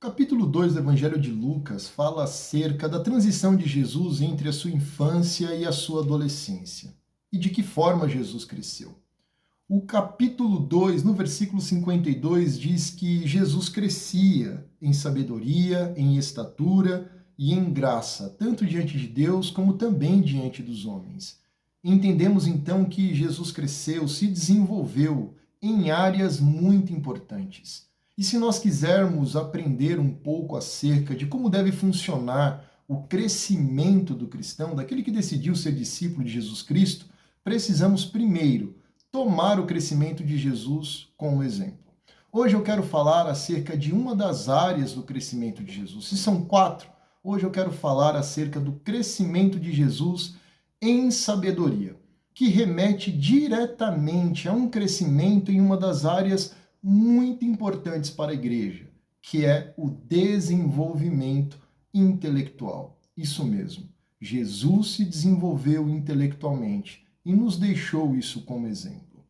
Capítulo 2 do Evangelho de Lucas fala acerca da transição de Jesus entre a sua infância e a sua adolescência e de que forma Jesus cresceu. O capítulo 2, no versículo 52, diz que Jesus crescia em sabedoria, em estatura e em graça, tanto diante de Deus como também diante dos homens. Entendemos então que Jesus cresceu, se desenvolveu em áreas muito importantes. E se nós quisermos aprender um pouco acerca de como deve funcionar o crescimento do cristão, daquele que decidiu ser discípulo de Jesus Cristo, precisamos primeiro tomar o crescimento de Jesus como exemplo. Hoje eu quero falar acerca de uma das áreas do crescimento de Jesus. Se são 4, hoje eu quero falar acerca do crescimento de Jesus em sabedoria, que remete diretamente a um crescimento em uma das áreas muito importantes para a igreja, que é o desenvolvimento intelectual. Isso mesmo, Jesus se desenvolveu intelectualmente e nos deixou isso como exemplo.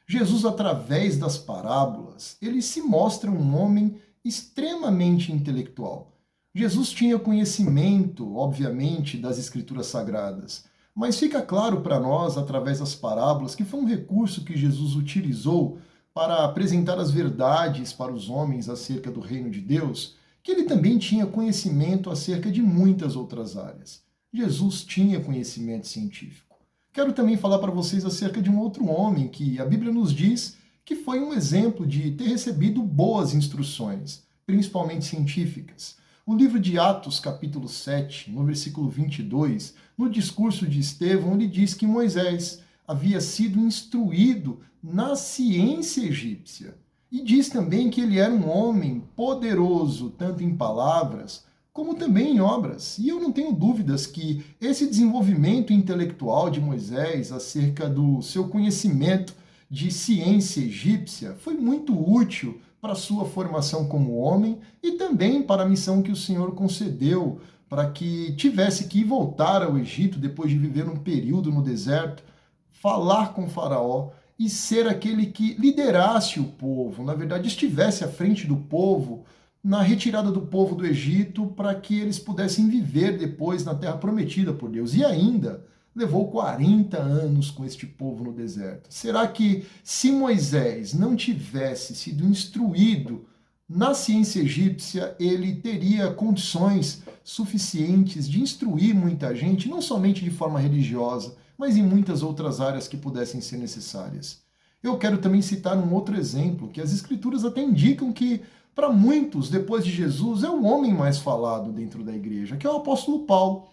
Jesus, através das parábolas, ele se mostra um homem extremamente intelectual. Jesus tinha conhecimento, obviamente, das Escrituras Sagradas, mas fica claro para nós, através das parábolas, que foi um recurso que Jesus utilizou para apresentar as verdades para os homens acerca do reino de Deus, que ele também tinha conhecimento acerca de muitas outras áreas. Jesus tinha conhecimento científico. Quero também falar para vocês acerca de um outro homem que a Bíblia nos diz que foi um exemplo de ter recebido boas instruções, principalmente científicas. O livro de Atos, capítulo 7, no versículo 22, no discurso de Estevão, ele diz que Moisés havia sido instruído na ciência egípcia. E diz também que ele era um homem poderoso, tanto em palavras como também em obras. E eu não tenho dúvidas que esse desenvolvimento intelectual de Moisés acerca do seu conhecimento de ciência egípcia foi muito útil para a sua formação como homem e também para a missão que o Senhor concedeu para que tivesse que voltar ao Egito depois de viver um período no deserto, falar com Faraó e ser aquele que liderasse o povo, na verdade estivesse à frente do povo, na retirada do povo do Egito, para que eles pudessem viver depois na terra prometida por Deus. E ainda levou 40 anos com este povo no deserto. Será que se Moisés não tivesse sido instruído na ciência egípcia, ele teria condições suficientes de instruir muita gente, não somente de forma religiosa, mas em muitas outras áreas que pudessem ser necessárias? Eu quero também citar um outro exemplo, que as Escrituras até indicam que, para muitos, depois de Jesus, é o homem mais falado dentro da igreja, que é o apóstolo Paulo.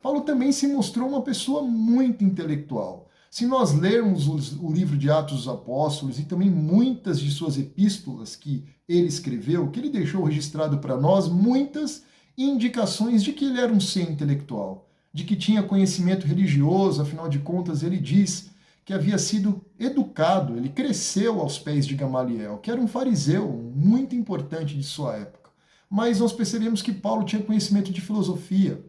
Paulo também se mostrou uma pessoa muito intelectual. Se nós lermos o livro de Atos dos Apóstolos e também muitas de suas epístolas que ele escreveu, que ele deixou registrado para nós, muitas indicações de que ele era um ser intelectual, de que tinha conhecimento religioso, afinal de contas ele diz que havia sido educado, ele cresceu aos pés de Gamaliel, que era um fariseu muito importante de sua época. Mas nós percebemos que Paulo tinha conhecimento de filosofia,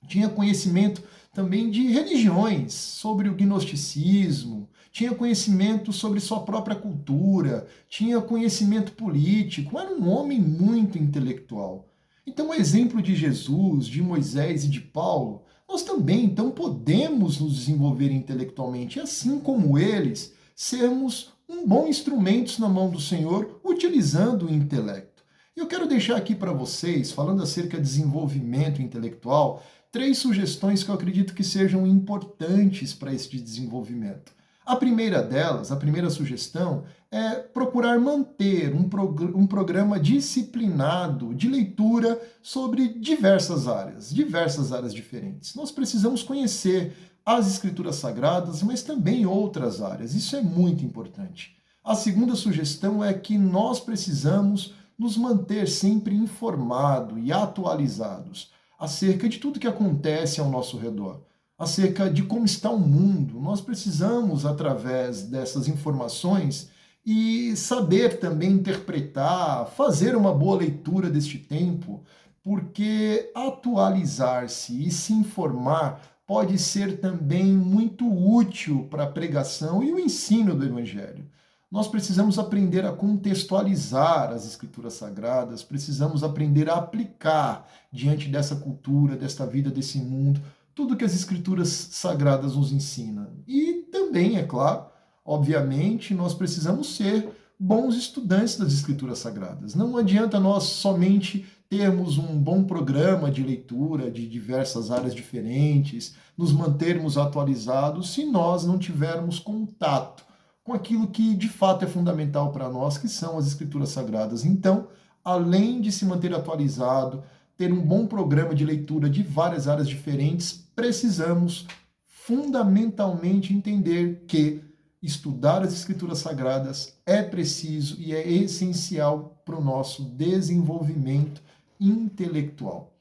tinha conhecimento também de religiões, sobre o gnosticismo, tinha conhecimento sobre sua própria cultura, tinha conhecimento político, era um homem muito intelectual. Então, o exemplo de Jesus, de Moisés e de Paulo, nós também então podemos nos desenvolver intelectualmente, assim como eles, sermos um bom instrumento na mão do Senhor, utilizando o intelecto. Eu quero deixar aqui para vocês, falando acerca de desenvolvimento intelectual, 3 sugestões que eu acredito que sejam importantes para este desenvolvimento. A primeira delas, a primeira sugestão, é procurar manter um programa disciplinado de leitura sobre diversas áreas diferentes. Nós precisamos conhecer as Escrituras Sagradas, mas também outras áreas. Isso é muito importante. A segunda sugestão é que nós precisamos nos manter sempre informados e atualizados acerca de tudo que acontece ao nosso redor, acerca de como está o mundo. Nós precisamos, através dessas informações, e saber também interpretar, fazer uma boa leitura deste tempo, porque atualizar-se e se informar pode ser também muito útil para a pregação e o ensino do Evangelho. nós precisamos aprender a contextualizar as Escrituras Sagradas, precisamos aprender a aplicar diante dessa cultura, desta vida, desse mundo, tudo que as Escrituras Sagradas nos ensinam. E também, é claro, obviamente, nós precisamos ser bons estudantes das Escrituras Sagradas. Não adianta nós somente termos um bom programa de leitura de diversas áreas diferentes, nos mantermos atualizados, se nós não tivermos contato com aquilo que de fato é fundamental para nós, que são as Escrituras Sagradas. Então, além de se manter atualizado, ter um bom programa de leitura de várias áreas diferentes, precisamos fundamentalmente entender que estudar as Escrituras Sagradas é preciso e é essencial para o nosso desenvolvimento intelectual.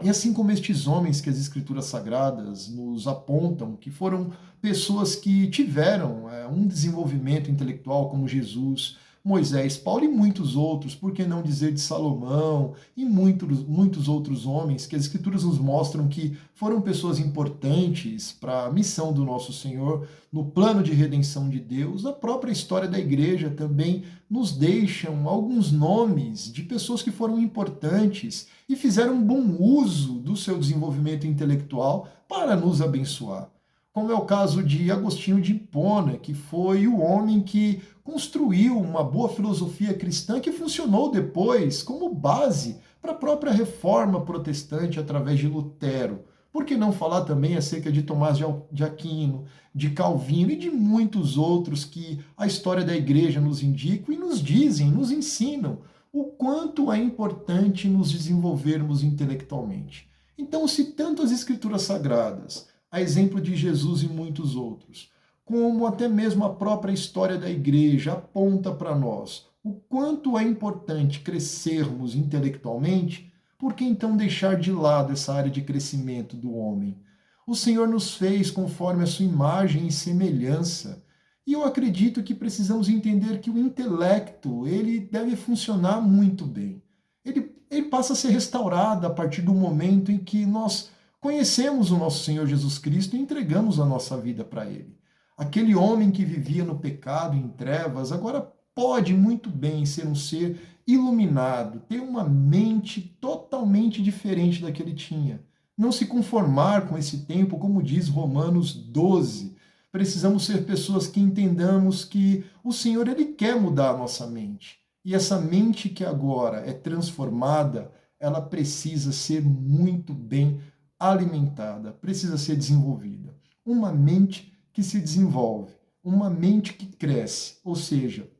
E assim como estes homens que as Escrituras Sagradas nos apontam, que foram pessoas que tiveram um desenvolvimento intelectual, como Jesus, Moisés, Paulo e muitos outros, por que não dizer de Salomão e muitos outros homens, que as Escrituras nos mostram que foram pessoas importantes para a missão do nosso Senhor, no plano de redenção de Deus. A própria história da igreja também nos deixam alguns nomes de pessoas que foram importantes e fizeram um bom uso do seu desenvolvimento intelectual para nos abençoar. Como é o caso de Agostinho de Hipona, que foi o homem que construiu uma boa filosofia cristã que funcionou depois como base para a própria reforma protestante através de Lutero. Por que não falar também acerca de Tomás de Aquino, de Calvino e de muitos outros que a história da igreja nos indica e nos dizem, nos ensinam o quanto é importante nos desenvolvermos intelectualmente. Então, se tanto as Escrituras Sagradas, a exemplo de Jesus e muitos outros, como até mesmo a própria história da igreja aponta para nós o quanto é importante crescermos intelectualmente, por que então deixar de lado essa área de crescimento do homem? O Senhor nos fez conforme a sua imagem e semelhança, e eu acredito que precisamos entender que o intelecto ele deve funcionar muito bem. Ele passa a ser restaurado a partir do momento em que nós conhecemos o nosso Senhor Jesus Cristo e entregamos a nossa vida para Ele. Aquele homem que vivia no pecado e em trevas, agora pode muito bem ser um ser iluminado, ter uma mente totalmente diferente da que ele tinha. Não se conformar com esse tempo, como diz Romanos 12. Precisamos ser pessoas que entendamos que o Senhor ele quer mudar a nossa mente. E essa mente que agora é transformada, ela precisa ser muito bem alimentada, precisa ser desenvolvida. Uma mente que se desenvolve, uma mente que cresce, ou seja,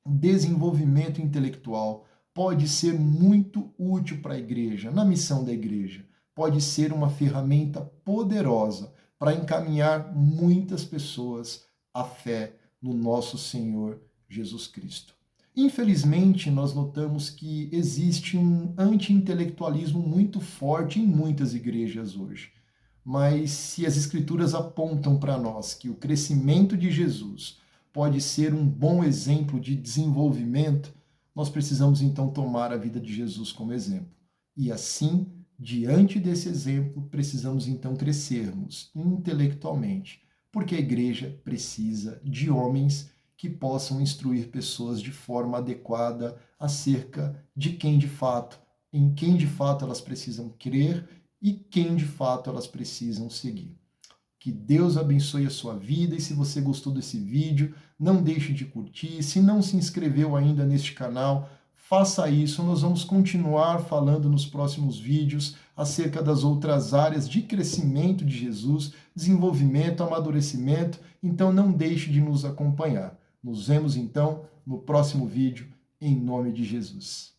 desenvolvimento intelectual pode ser muito útil para a igreja, na missão da igreja. Pode ser uma ferramenta poderosa para encaminhar muitas pessoas à fé no nosso Senhor Jesus Cristo. Infelizmente, nós notamos que existe um anti-intelectualismo muito forte em muitas igrejas hoje. Mas se as Escrituras apontam para nós que o crescimento de Jesus pode ser um bom exemplo de desenvolvimento, nós precisamos então tomar a vida de Jesus como exemplo. E assim, diante desse exemplo, precisamos então crescermos intelectualmente, porque a igreja precisa de homens que possam instruir pessoas de forma adequada acerca de quem de fato, em quem de fato elas precisam crer e quem de fato elas precisam seguir. Que Deus abençoe a sua vida e se você gostou desse vídeo, não deixe de curtir. Se não se inscreveu ainda neste canal, faça isso. Nós vamos continuar falando nos próximos vídeos acerca das outras áreas de crescimento de Jesus, desenvolvimento, amadurecimento. Então não deixe de nos acompanhar. Nos vemos então no próximo vídeo, em nome de Jesus.